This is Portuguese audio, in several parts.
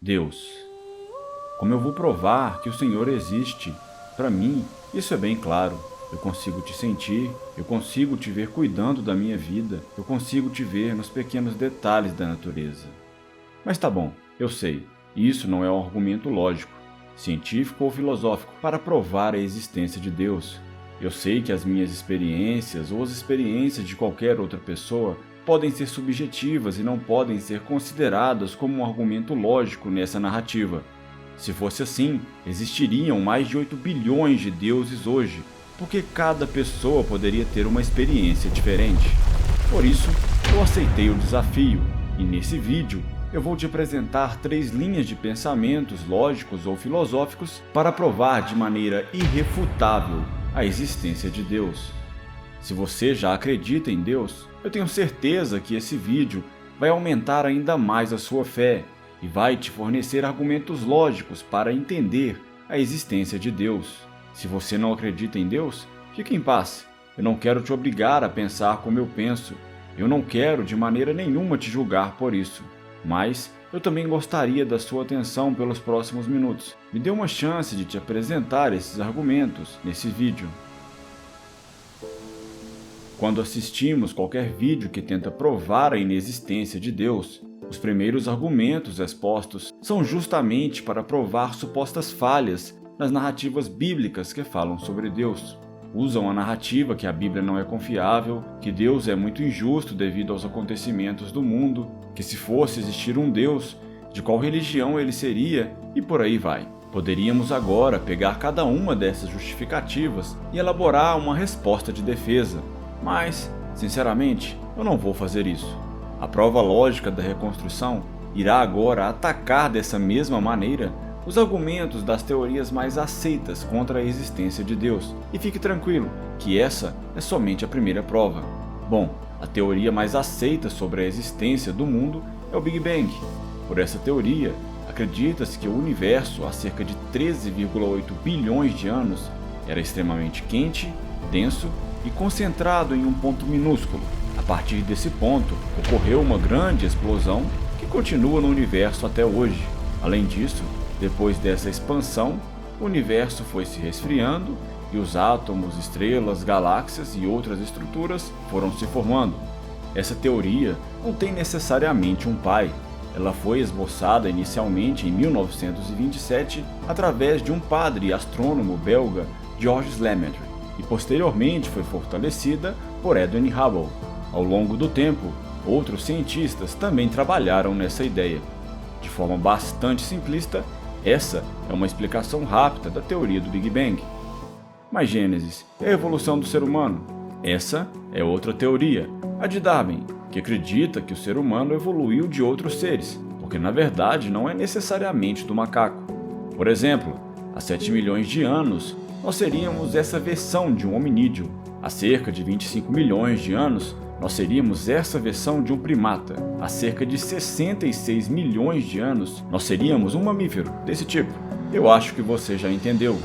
Deus. Como eu vou provar que o Senhor existe? Para mim, isso é bem claro. Eu consigo te sentir, eu consigo te ver cuidando da minha vida, eu consigo te ver nos pequenos detalhes da natureza. Mas tá bom, eu sei, isso não é um argumento lógico, científico ou filosófico para provar a existência de Deus. Eu sei que as minhas experiências ou as experiências de qualquer outra pessoa podem ser subjetivas e não podem ser consideradas como um argumento lógico nessa narrativa. Se fosse assim, existiriam mais de 8 bilhões de deuses hoje, porque cada pessoa poderia ter uma experiência diferente. Por isso, eu aceitei o desafio, e nesse vídeo eu vou te apresentar 3 linhas de pensamentos lógicos ou filosóficos para provar de maneira irrefutável a existência de Deus. Se você já acredita em Deus, eu tenho certeza que esse vídeo vai aumentar ainda mais a sua fé e vai te fornecer argumentos lógicos para entender a existência de Deus. Se você não acredita em Deus, fique em paz. Eu não quero te obrigar a pensar como eu penso. Eu não quero de maneira nenhuma te julgar por isso. Mas eu também gostaria da sua atenção pelos próximos minutos. Me dê uma chance de te apresentar esses argumentos nesse vídeo. Quando assistimos qualquer vídeo que tenta provar a inexistência de Deus, os primeiros argumentos expostos são justamente para provar supostas falhas nas narrativas bíblicas que falam sobre Deus. Usam a narrativa que a Bíblia não é confiável, que Deus é muito injusto devido aos acontecimentos do mundo, que se fosse existir um Deus, de qual religião ele seria, e por aí vai. Poderíamos agora pegar cada uma dessas justificativas e elaborar uma resposta de defesa, mas, sinceramente, eu não vou fazer isso. A prova lógica da reconstrução irá agora atacar dessa mesma maneira os argumentos das teorias mais aceitas contra a existência de Deus. E fique tranquilo, que essa é somente a primeira prova. Bom, a teoria mais aceita sobre a existência do mundo é o Big Bang. Por essa teoria, acredita-se que o universo, há cerca de 13,8 bilhões de anos, era extremamente quente, denso e concentrado em um ponto minúsculo. A partir desse ponto, ocorreu uma grande explosão que continua no universo até hoje. Além disso, depois dessa expansão, o universo foi se resfriando e os átomos, estrelas, galáxias e outras estruturas foram se formando. Essa teoria não tem necessariamente um pai. Ela foi esboçada inicialmente em 1927 através de um padre e astrônomo belga, Georges Lemaitre, e posteriormente foi fortalecida por Edwin Hubble. Ao longo do tempo, outros cientistas também trabalharam nessa ideia. De forma bastante simplista, essa é uma explicação rápida da teoria do Big Bang. Mas Gênesis é a evolução do ser humano. Essa é outra teoria, a de Darwin, que acredita que o ser humano evoluiu de outros seres, porque na verdade não é necessariamente do macaco. Por exemplo, há 7 milhões de anos, nós seríamos essa versão de um hominídeo. Há cerca de 25 milhões de anos, nós seríamos essa versão de um primata. Há cerca de 66 milhões de anos, nós seríamos um mamífero desse tipo. Eu acho que você já entendeu.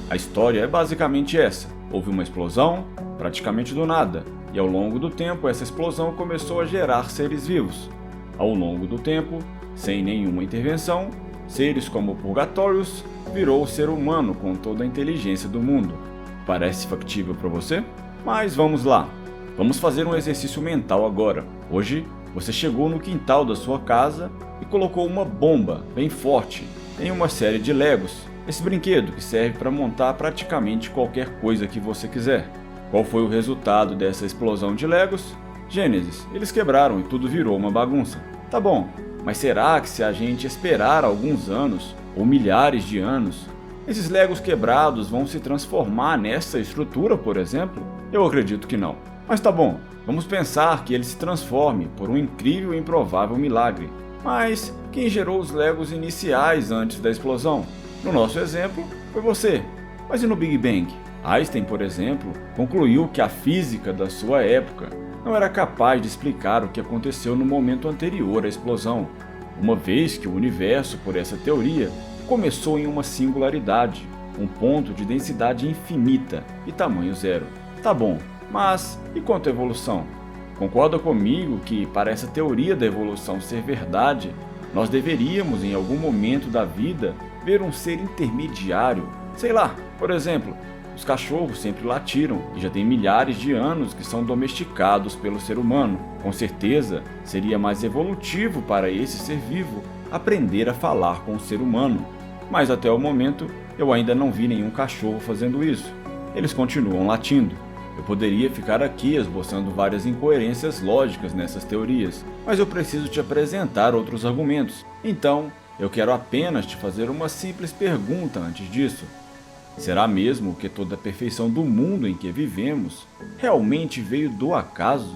A história é basicamente essa. Houve uma explosão, praticamente do nada, e ao longo do tempo essa explosão começou a gerar seres vivos. Ao longo do tempo, sem nenhuma intervenção, seres como Purgatórios virou o ser humano com toda a inteligência do mundo. Parece factível para você? Mas vamos lá. Vamos fazer um exercício mental agora. Hoje, você chegou no quintal da sua casa e colocou uma bomba bem forte em uma série de Legos. Esse brinquedo que serve para montar praticamente qualquer coisa que você quiser. Qual foi o resultado dessa explosão de Legos? Gênesis, eles quebraram e tudo virou uma bagunça. Tá bom, mas será que se a gente esperar alguns anos, ou milhares de anos, esses Legos quebrados vão se transformar nessa estrutura, por exemplo? Eu acredito que não. Mas tá bom, vamos pensar que ele se transforme por um incrível e improvável milagre. Mas quem gerou os Legos iniciais antes da explosão? No nosso exemplo, foi você. Mas e no Big Bang? Einstein, por exemplo, concluiu que a física da sua época não era capaz de explicar o que aconteceu no momento anterior à explosão, uma vez que o universo, por essa teoria, começou em uma singularidade, um ponto de densidade infinita e tamanho zero. Tá bom, mas e quanto à evolução? Concorda comigo que, para essa teoria da evolução ser verdade, Nós deveríamos, em algum momento da vida, ver um ser intermediário. Sei lá, por exemplo, os cachorros sempre latiram e já tem milhares de anos que são domesticados pelo ser humano. Com certeza, seria mais evolutivo para esse ser vivo aprender a falar com o ser humano. Mas até o momento, eu ainda não vi nenhum cachorro fazendo isso. Eles continuam latindo. Eu poderia ficar aqui esboçando várias incoerências lógicas nessas teorias, mas eu preciso te apresentar outros argumentos. Então, eu quero apenas te fazer uma simples pergunta antes disso. Será mesmo que toda a perfeição do mundo em que vivemos realmente veio do acaso?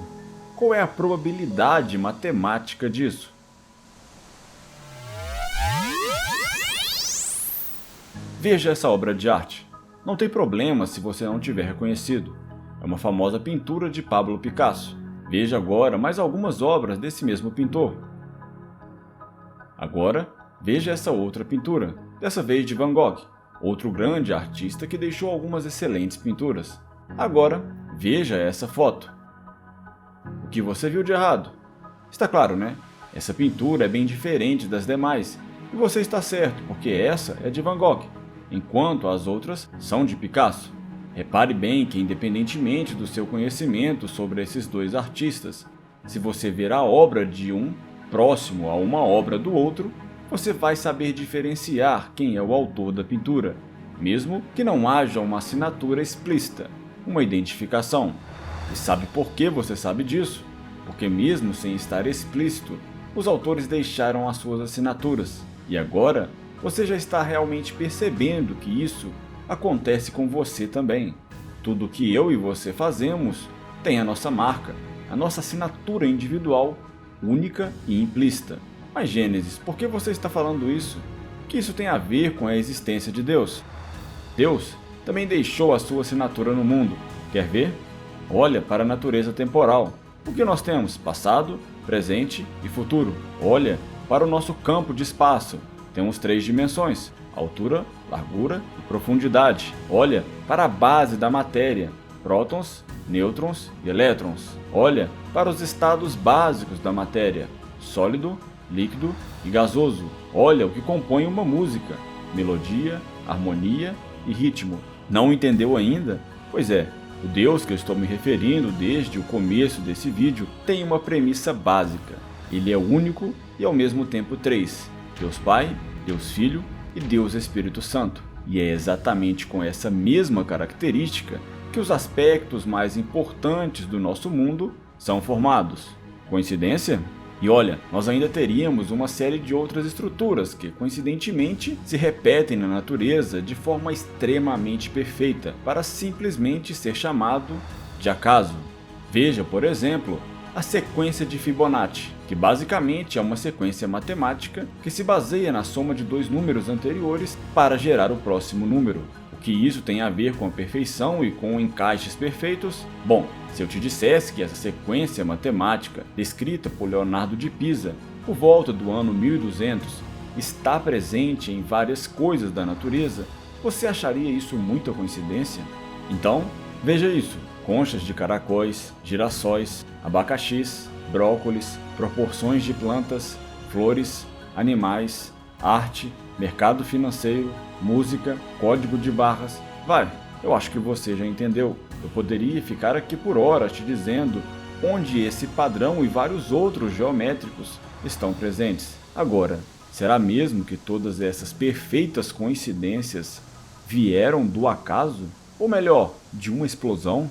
Qual é a probabilidade matemática disso? Veja essa obra de arte. Não tem problema se você não tiver reconhecido. É uma famosa pintura de Pablo Picasso. Veja agora mais algumas obras desse mesmo pintor. Agora, veja essa outra pintura, dessa vez de Van Gogh, outro grande artista que deixou algumas excelentes pinturas. Agora, veja essa foto. O que você viu de errado? Está claro, né? Essa pintura é bem diferente das demais, e você está certo, porque essa é de Van Gogh, enquanto as outras são de Picasso. Repare bem que, independentemente do seu conhecimento sobre esses dois artistas, se você ver a obra de um próximo a uma obra do outro, você vai saber diferenciar quem é o autor da pintura, mesmo que não haja uma assinatura explícita, uma identificação. E sabe por que você sabe disso? Porque mesmo sem estar explícito, os autores deixaram as suas assinaturas. E agora, você já está realmente percebendo que isso acontece com você também. Tudo que eu e você fazemos tem a nossa marca, a nossa assinatura individual, única e implícita. Mas Gênesis, por que você está falando isso? O que isso tem a ver com a existência de Deus? Deus também deixou a sua assinatura no mundo. Quer ver? Olha para a natureza temporal. O que nós temos? Passado, presente e futuro. Olha para o nosso campo de espaço. Temos 3 dimensões: altura, largura e profundidade. Olha para a base da matéria: prótons, nêutrons e elétrons. Olha para os estados básicos da matéria: sólido, líquido e gasoso. Olha o que compõe uma música: melodia, harmonia e ritmo. Não entendeu ainda? Pois é, o Deus que eu estou me referindo desde o começo desse vídeo tem uma premissa básica. Ele é único e ao mesmo tempo 3. Deus Pai, Deus Filho e Deus Espírito Santo. E é exatamente com essa mesma característica que os aspectos mais importantes do nosso mundo são formados. Coincidência? E olha, nós ainda teríamos uma série de outras estruturas que, coincidentemente, se repetem na natureza de forma extremamente perfeita, para simplesmente ser chamado de acaso. Veja, por exemplo, a sequência de Fibonacci, que basicamente é uma sequência matemática que se baseia na soma de 2 números anteriores para gerar o próximo número. O que isso tem a ver com a perfeição e com encaixes perfeitos? Bom, se eu te dissesse que essa sequência matemática, descrita por Leonardo de Pisa por volta do ano 1200, está presente em várias coisas da natureza, você acharia isso muita coincidência? Então, veja isso: conchas de caracóis, girassóis, abacaxis, brócolis, proporções de plantas, flores, animais, arte, mercado financeiro, música, código de barras. Vai, eu acho que você já entendeu. Eu poderia ficar aqui por horas te dizendo onde esse padrão e vários outros geométricos estão presentes. Agora, será mesmo que todas essas perfeitas coincidências vieram do acaso? Ou melhor, de uma explosão?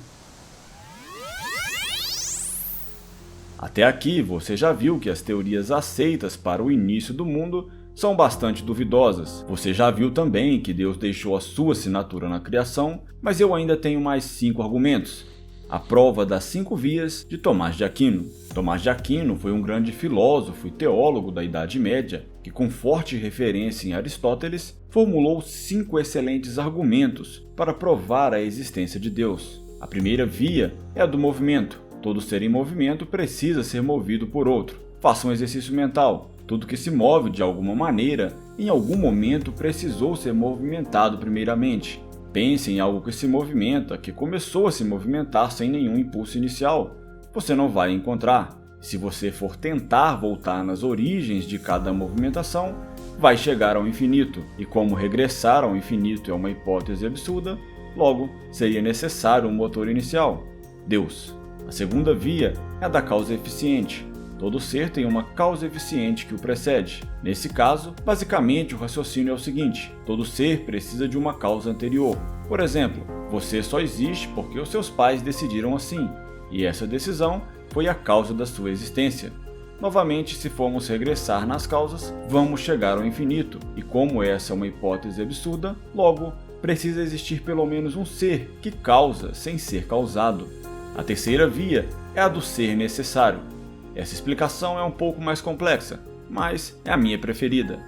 Até aqui você já viu que as teorias aceitas para o início do mundo são bastante duvidosas. Você já viu também que Deus deixou a sua assinatura na criação, mas eu ainda tenho mais 5 argumentos. A prova das 5 vias de Tomás de Aquino. Tomás de Aquino foi um grande filósofo e teólogo da Idade Média que, com forte referência em Aristóteles, formulou 5 excelentes argumentos para provar a existência de Deus. A primeira via é a do movimento. Todo ser em movimento precisa ser movido por outro. Faça um exercício mental. Tudo que se move de alguma maneira, em algum momento precisou ser movimentado primeiramente. Pense em algo que se movimenta, que começou a se movimentar sem nenhum impulso inicial. Você não vai encontrar. Se você for tentar voltar nas origens de cada movimentação, vai chegar ao infinito, e como regressar ao infinito é uma hipótese absurda, logo seria necessário um motor inicial, Deus. A segunda via é a da causa eficiente. Todo ser tem uma causa eficiente que o precede. Nesse caso, basicamente o raciocínio é o seguinte: todo ser precisa de uma causa anterior. Por exemplo, você só existe porque os seus pais decidiram assim, e essa decisão foi a causa da sua existência. Novamente, se formos regressar nas causas, vamos chegar ao infinito, e como essa é uma hipótese absurda, logo precisa existir pelo menos um ser que causa sem ser causado. A terceira via é a do ser necessário. Essa explicação é um pouco mais complexa, mas é a minha preferida.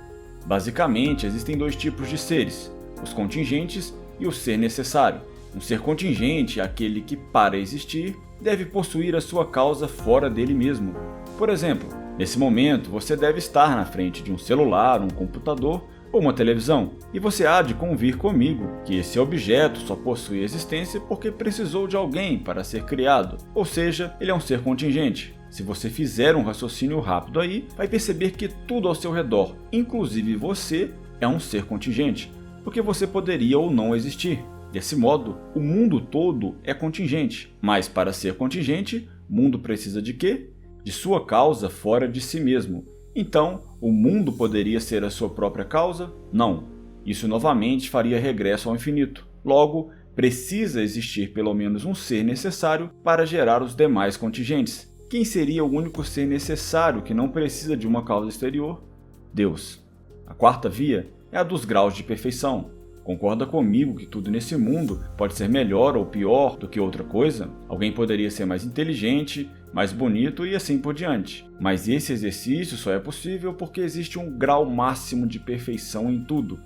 Basicamente, existem dois tipos de seres, os contingentes e o ser necessário. Um ser contingente é aquele que, para existir, deve possuir a sua causa fora dele mesmo. Por exemplo, nesse momento você deve estar na frente de um celular, um computador ou uma televisão, e você há de convir comigo que esse objeto só possui existência porque precisou de alguém para ser criado, ou seja, ele é um ser contingente. Se você fizer um raciocínio rápido aí, vai perceber que tudo ao seu redor, inclusive você, é um ser contingente, porque você poderia ou não existir. Desse modo, o mundo todo é contingente, mas para ser contingente, o mundo precisa de quê? De sua causa fora de si mesmo. Então, o mundo poderia ser a sua própria causa? Não. Isso novamente faria regresso ao infinito. Logo, precisa existir pelo menos um ser necessário para gerar os demais contingentes. Quem seria o único ser necessário que não precisa de uma causa exterior? Deus. A quarta via é a dos graus de perfeição. Concorda comigo que tudo nesse mundo pode ser melhor ou pior do que outra coisa? Alguém poderia ser mais inteligente, mais bonito e assim por diante. Mas esse exercício só é possível porque existe um grau máximo de perfeição em tudo.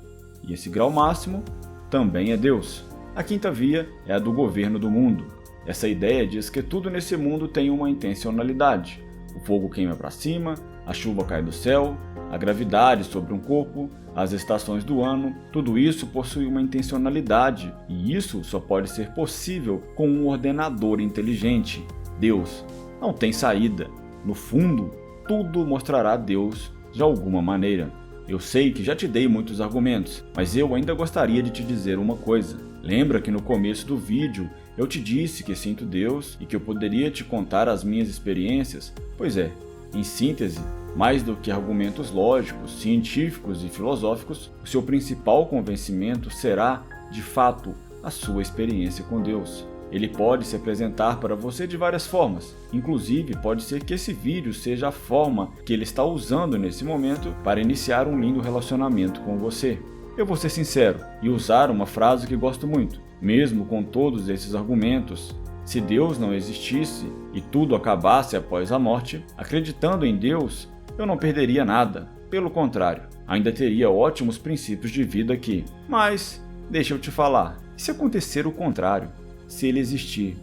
E esse grau máximo também é Deus. A quinta via é a do governo do mundo. Essa ideia diz que tudo nesse mundo tem uma intencionalidade. O fogo queima para cima, a chuva cai do céu, a gravidade sobre um corpo, as estações do ano, tudo isso possui uma intencionalidade, e isso só pode ser possível com um ordenador inteligente, Deus. Não tem saída. No fundo, tudo mostrará Deus de alguma maneira. Eu sei que já te dei muitos argumentos, mas eu ainda gostaria de te dizer uma coisa. Lembra que no começo do vídeo eu te disse que sinto Deus e que eu poderia te contar as minhas experiências? Pois é, em síntese, mais do que argumentos lógicos, científicos e filosóficos, o seu principal convencimento será, de fato, a sua experiência com Deus. Ele pode se apresentar para você de várias formas, inclusive pode ser que esse vídeo seja a forma que ele está usando nesse momento para iniciar um lindo relacionamento com você. Eu vou ser sincero e usar uma frase que gosto muito. Mesmo com todos esses argumentos, se Deus não existisse e tudo acabasse após a morte, acreditando em Deus, eu não perderia nada. Pelo contrário, ainda teria ótimos princípios de vida aqui. Mas, deixa eu te falar, e se acontecer o contrário? Se ele existir,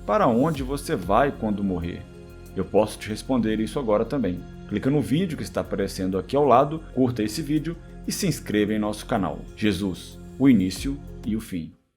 para onde você vai quando morrer? Eu posso te responder isso agora também. Clica no vídeo que está aparecendo aqui ao lado, curta esse vídeo e se inscreva em nosso canal. Jesus, o início e o fim.